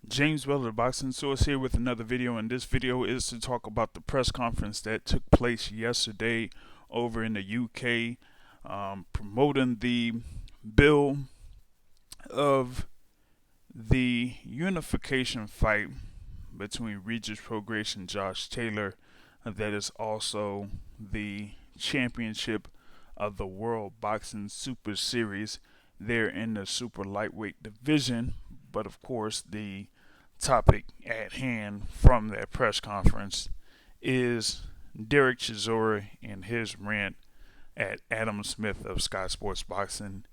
James Weller, Boxing Source here with another video, and this video is to talk about the press conference that took place yesterday over in the UK, promoting the bill of the unification fight between Regis Prograis and Josh Taylor. That is also the championship of the World Boxing Super Series. They're in the super lightweight division, but of course, the topic at hand from that press conference is Dereck Chisora and his rant at Adam Smith of Sky Sports Boxing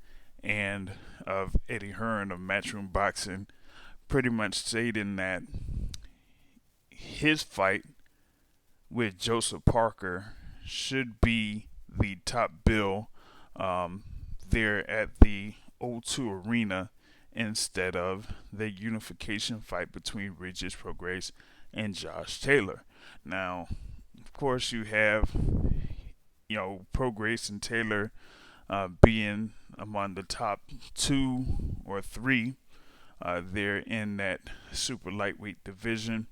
and of Eddie Hearn of Matchroom Boxing, pretty much stating that his fight with Joseph Parker should be the top bill there at the O2 Arena instead of the unification fight between Regis Prograis and Josh Taylor. Now, of course, you have Prograis and Taylor being among the top two or three. They're in that super lightweight division.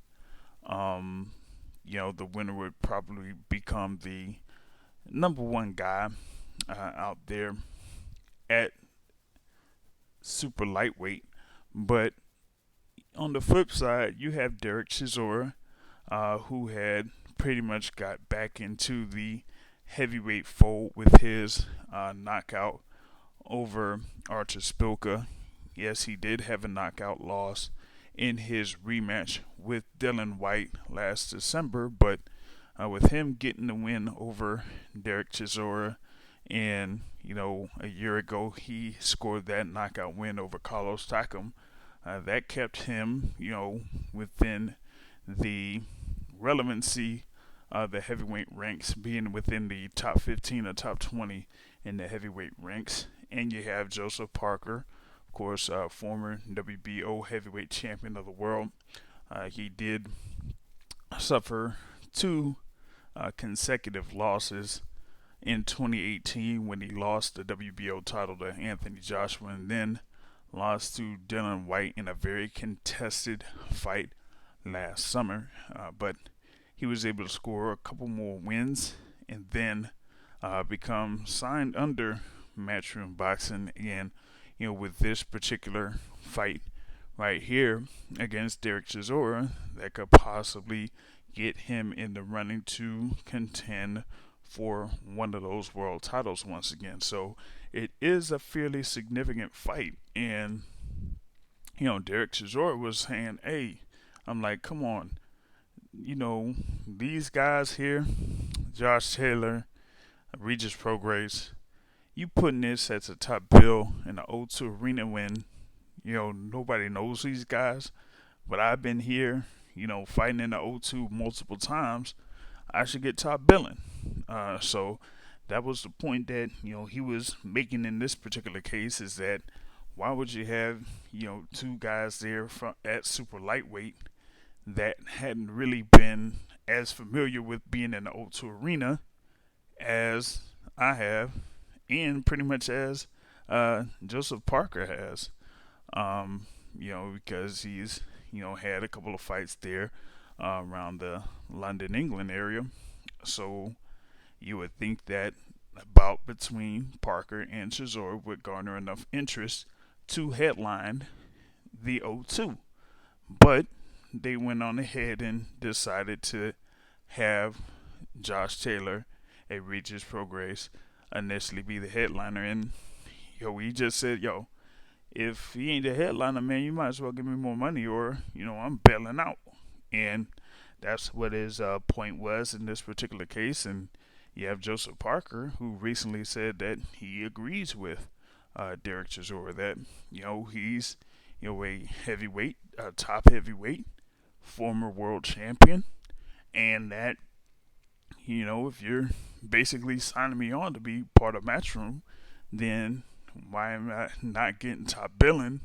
The winner would probably become the number one guy out there at super lightweight. But on the flip side, you have Dereck Chisora, who had pretty much got back into the heavyweight fold with his knockout over Artur Spilka. Yes, he did have a knockout loss in his rematch with Dylan White last December, but with him getting the win over Dereck Chisora, and a year ago he scored that knockout win over Carlos Takam. That kept him, within the relevancy of the heavyweight ranks, being within the top 15 or top 20 in the heavyweight ranks. And you have Joseph Parker, of course, former WBO heavyweight champion of the world. He did suffer two consecutive losses in 2018 when he lost the WBO title to Anthony Joshua and then lost to Dylan White in a very contested fight last summer. But he was able to score a couple more wins and then become signed under Matchroom Boxing. And with this particular fight right here against Dereck Chisora, that could possibly get him in the running to contend for one of those world titles once again. So it is a fairly significant fight. And, Dereck Chisora was saying, hey, I'm like, come on, these guys here, Josh Taylor, Regis Prograis, you putting this as a top bill in the O2 Arena when, nobody knows these guys. But I've been here, fighting in the O2 multiple times. I should get top billing. So that was the point that he was making in this particular case, is that why would you have two guys there at super lightweight that hadn't really been as familiar with being in the O2 Arena as I have, and pretty much as Joseph Parker has. Because he's had a couple of fights there around the London, England area. So you would think that a bout between Parker and Chisora would garner enough interest to headline the O2. But they went on ahead and decided to have Josh Taylor, a Regis Prograis, initially be the headliner. And he just said, if he ain't the headliner, man, you might as well give me more money, or I'm bailing out. And that's what his point was in this particular case. And you have Joseph Parker, who recently said that he agrees with Dereck Chisora, that he's a heavyweight, top heavyweight, former world champion, and that if you're basically signing me on to be part of Matchroom, then why am I not getting top billing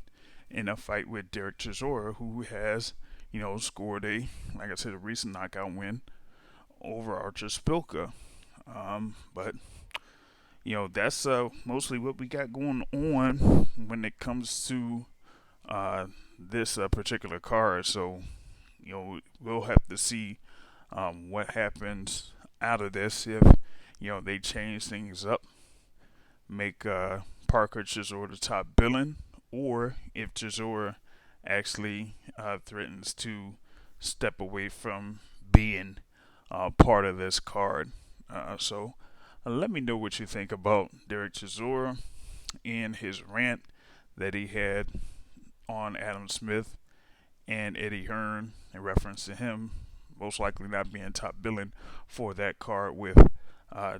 in a fight with Dereck Chisora, who has scored like I said, a recent knockout win over Artur Spilka. But that's mostly what we got going on when it comes to this particular card. So we'll have to see what happens out of this if they change things up, make Parker Chisora the top billing, or if Chisora actually threatens to step away from being part of this card. So let me know what you think about Dereck Chisora and his rant that he had on Adam Smith and Eddie Hearn in reference to him most likely not being top billing for that card with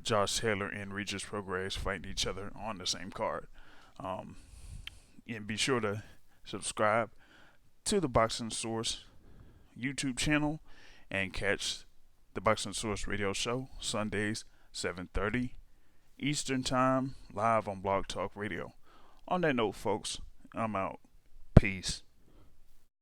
Josh Taylor and Regis Prograis fighting each other on the same card. Um, and be sure to subscribe to the Boxing Source YouTube channel and catch the Boxing Source radio show Sundays 7:30 Eastern Time live on Blog Talk Radio. On that note, folks, I'm out. Peace.